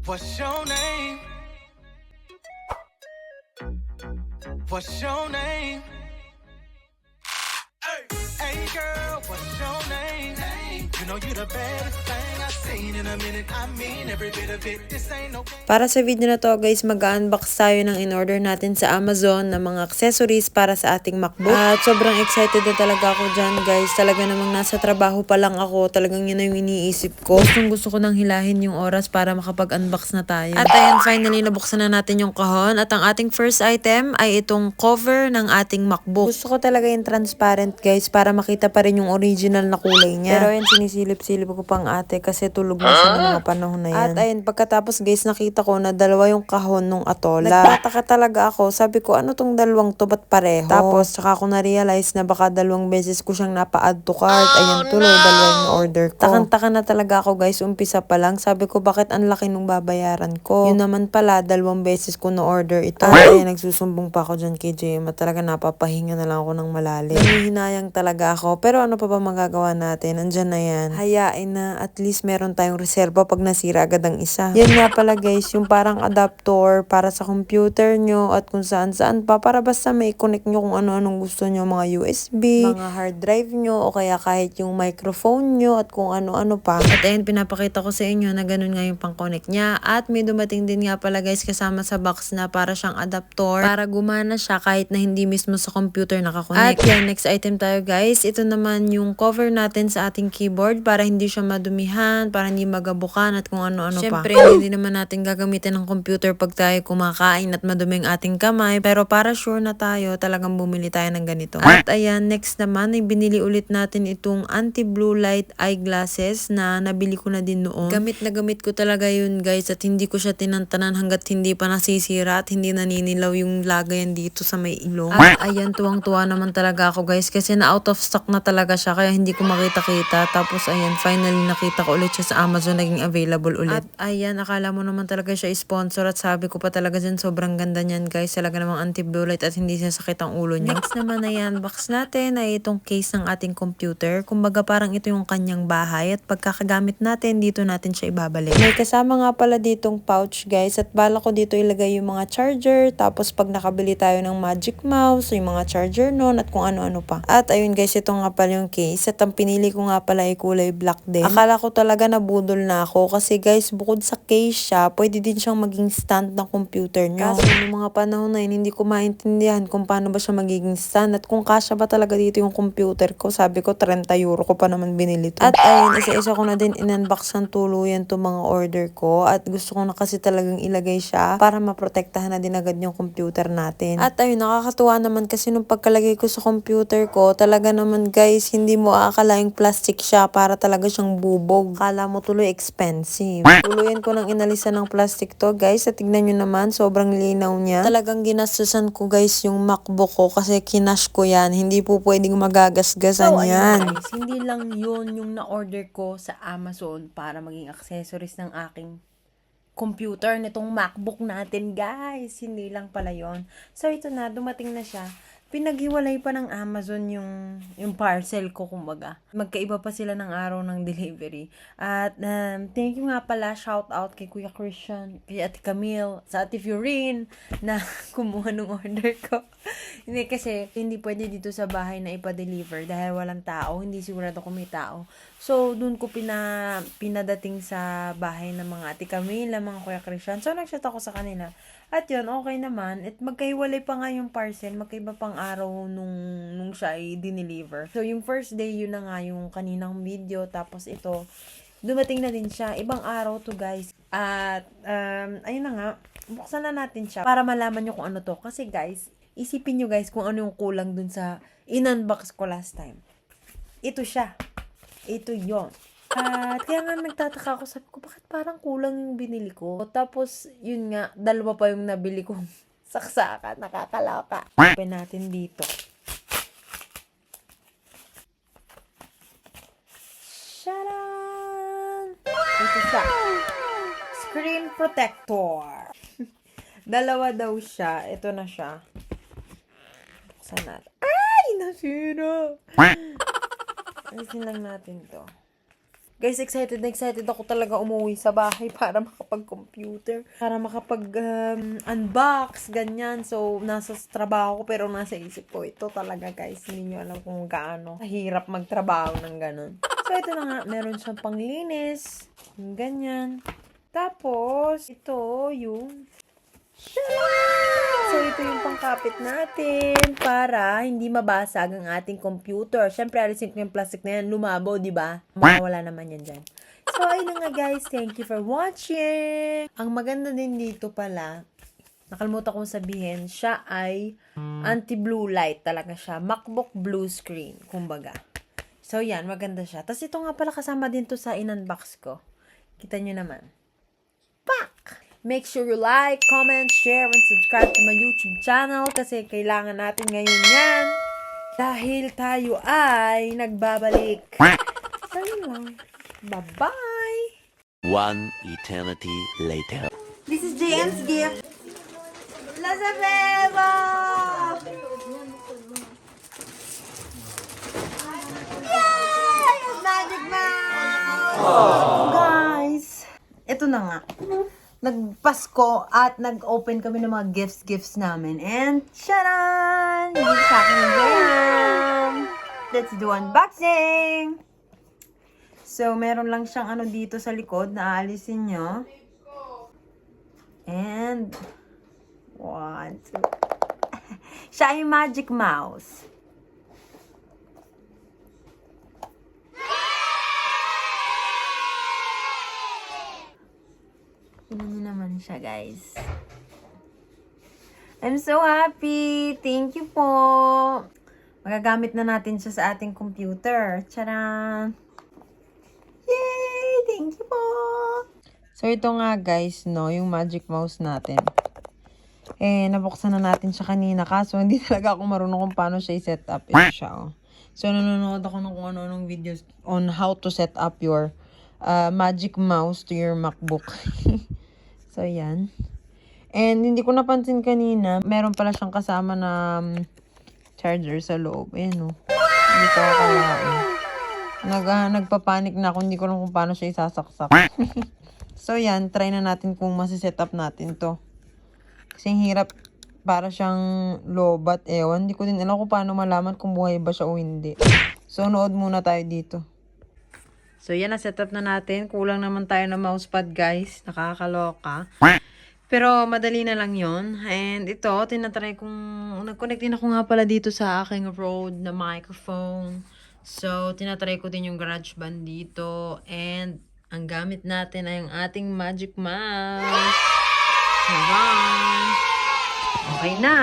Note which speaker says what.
Speaker 1: What's your name? What's your name? Hey girl, what's your name? You know you the baddest thing I've seen in a minute. I mean every bit of it. This ain't no game.
Speaker 2: Para sa video na to guys, mag-unbox tayo ng in-order natin sa Amazon na mga accessories para sa ating MacBook. At sobrang excited na talaga ako dyan guys. Talaga namang nasa trabaho pa lang ako. Talagang yun na yung iniisip ko. Gusto ko nang hilahin yung oras para makapag-unbox na tayo. At ayan, finally nabuksan na natin yung kahon. At ang ating first item ay itong cover ng ating MacBook. Gusto ko talaga yung transparent guys para makita pa rin yung original na kulay niya. Pero ayan, sinisilip-silip ko pang ate kasi tulog na siya ng mga panahon na yan. At ayun, pagkatapos guys, nakita ko na dalawa yung kahon nung Atola. Nagtataka talaga ako. Sabi ko, ano tong dalawang to? Ba't pareho? Tapos, tsaka ko na-realize na baka dalawang beses ko siyang napa-add to cart. Ayan tuloy, dalawa yung order ko. Takang-taka na talaga ako guys. Umpisa pa lang. Sabi ko, bakit ang laki nung babayaran ko? Yun naman pala, dalawang beses ko na-order ito. At ayan, nagsusumbong pa ako dyan kay Gemma. Talaga napapahinga na lang ako ng malalim. Hinahinayang talaga ako. Pero ano pa ba magagawa natin? Andyan na yan. Hayain na. At least meron tayong reserva pag nasira agad ang isa. Yan nga pala guys, yung parang adapter para sa computer nyo at kung saan-saan pa. Para basta may connect nyo kung ano-anong gusto nyo. Mga USB, mga hard drive nyo, o kaya kahit yung microphone nyo at kung ano-ano pa. At ayun, pinapakita ko sa inyo na ganun nga yung pang-connect niya. At may dumating din nga pala guys kasama sa box na para siyang adapter para gumana siya kahit na hindi mismo sa computer nakakonect. At yan, next item tayo guys. Ito naman yung cover natin sa ating keyboard para hindi siya madumihan, para hindi magabukan at kung ano-ano pa. Siyempre, hindi naman natin gagamitin ng computer pag tayo kumakain at madumi ang ating kamay. Pero para sure na tayo, talagang bumili tayo ng ganito. At ayan, next naman, ay binili ulit natin itong anti-blue light eyeglasses na nabili ko na din noon. Gamit na gamit ko talaga yun guys at hindi ko siya tinantanan hanggat hindi pa nasisira at hindi naninilaw yung lagayan dito sa may ilong. At ayan, tuwang-tuwa naman talaga ako guys kasi na out of stock na talaga siya kaya hindi ko makita-kita. Tapos ayan, finally nakita ko ulit siya sa Amazon, naging available ulit. At ayan, akala mo naman talaga siya sponsor at sabi ko pa talaga dyan, sobrang ganda niyan guys. Talaga namang anti-blue light at hindi siya sakit ang ulo niya. Next naman na yan, box natin ay itong case ng ating computer. Kumbaga parang ito yung kanyang bahay at pagkakagamit natin, dito natin siya ibabalik. May kasama nga pala ditong pouch guys at bala ko dito ilagay yung mga charger. Tapos pag nakabili tayo ng Magic Mouse, yung mga charger nun at kung ano-ano pa. At ayun guys, ito nga pala yung case at ang pinili ko nga pala ay kulay black din. Akala ko talaga nabudol na ako kasi guys, bukod sa case siya, pwede din siyang maging stand ng computer nyo. Kasi yung mga panahon na yun, hindi ko maintindihan kung paano ba siya magiging stand at kung kasya ba talaga dito yung computer ko. Sabi ko, 30 euro ko pa naman binili to. At ayun, isa-isa ko na din in-unbox ng tuluyan to mga order ko at gusto ko na kasi talagang ilagay siya para maprotektahan na din agad yung computer natin. At ayun, nakakatuwa naman kasi nung pagkalagay ko sa computer ko, talaga naman guys, hindi mo aakalaing plastic siya, para talaga siyang bubog. Kala mo tuloy expensive. Tuluyan ko nang inalisan ng plastic to guys at tignan nyo naman, sobrang linaw niya. Talagang ginastusan ko guys yung MacBook ko kasi kinash ko yan. Hindi po pwedeng magagasgasan yan.
Speaker 3: Guys, hindi lang yun yung na-order ko sa Amazon para maging accessories ng aking computer nitong MacBook natin, guys. Hindi lang pala yon. So, ito na, dumating na siya. Pinaghiwalay pa ng Amazon yung parcel ko, kumbaga. Magkaiba pa sila ng araw ng delivery. At thank you nga pala, shout out kay Kuya Christian, kay Ate Camille, sa Ate Fiorine na kumuha ng order ko. Hindi kasi, hindi pwede dito sa bahay na ipa-deliver dahil walang tao. Hindi sigurado kung may tao. So, dun ko pinadating sa bahay ng mga Ate Camille, mga Kuya Christian. So, nag-chat ako sa kanila. At yun, okay naman. At magkahiwalay pa nga yung parcel. Magkaiba pang araw nung siya ay dineliver. So, yung first day, yun na nga yung kaninang video. Tapos ito, dumating na din siya. Ibang araw to guys. At, ayun na nga. Buksan na natin siya para malaman nyo kung ano to. Kasi guys, isipin nyo guys kung ano yung kulang dun sa in-unbox ko last time. Ito siya. Ito yon. At kaya nga nagtataka ako, sabi ko, bakit parang kulang yung binili ko? Tapos, yun nga, dalawa pa yung nabili kong saksakan, nakakalaka. Open natin dito. Sharan! Ito siya. Screen protector. Dalawa daw siya. Ito na siya. Buksan natin. Ay! Nasira! Alisin lang natin to. Guys, excited na excited ako talaga umuwi sa bahay para makapag-computer. Para makapag-unbox, ganyan. So, nasa trabaho ko pero nasa isip ko. Ito talaga guys, hindi nyo alam kung gaano kahirap magtrabaho ng ganun. So, ito na nga, meron siyang panglinis. Ganyan. Tapos, ito yung... So, ito yung pangkapit natin para hindi mabasag ang ating computer. Siyempre, alisin ko yung plastic na yan. Lumabo, di ba? Mawala naman yan dyan. So, ayun na nga guys. Thank you for watching. Ang maganda din dito pala, nakalimutan kong sabihin, siya ay anti-blue light talaga siya. MacBook blue screen, kumbaga. So, yan. Maganda siya. Tapos, ito nga pala kasama din to sa in-unbox ko. Kita nyo naman. Pak! Make sure you like, comment, share, and subscribe to my YouTube channel kasi kailangan natin ngayon yan dahil tayo ay nagbabalik. So, yun lang. Bye-bye!
Speaker 4: One eternity later.
Speaker 3: This is JM's gift. Laza Beba! Yay! Magic Mouse! Guys, ito na nga. Nagpasko at nag-open kami ng mga gifts namin. And, sharan! Hindi sa akin jam! Let's do unboxing! So, meron lang siyang ano dito sa likod na aalisin nyo. And, 1, 2. Siya ay Magic Mouse. Tignan niyo naman siya, guys. I'm so happy. Thank you po. Magagamit na natin siya sa ating computer. Charan! Yay! Thank you po! So, ito nga, guys, no, yung Magic Mouse natin. Nabuksan na natin siya kanina. Kaso, hindi talaga ako marunong kung paano siya i-set up. Ito siya, oh. So, nanonood ako ng kung ano-anong videos on how to set up your Magic Mouse to your MacBook. So, yan. And, hindi ko napansin kanina, meron pala siyang kasama na charger sa loob. Ayan, oh. Hindi ko akalain. Nagpapanik na ako, hindi ko lang kung paano siya isasaksak. So, yan. Try na natin kung masiset up natin to. Kasi hirap, para siyang lobat. Ewan, hindi ko din alam kung paano malaman kung buhay ba siya o hindi. So, nood muna tayo dito. So, yan, na-set up na natin. Kulang naman tayo ng mousepad, guys. Nakakaloka. Pero, madali na lang yon. And ito, tinatry kong... Nag-connect din ako nga pala dito sa aking Rode na microphone. So, tinatry ko din yung GarageBand dito. And, ang gamit natin ay ang ating Magic Mouse. Charan! Okay na!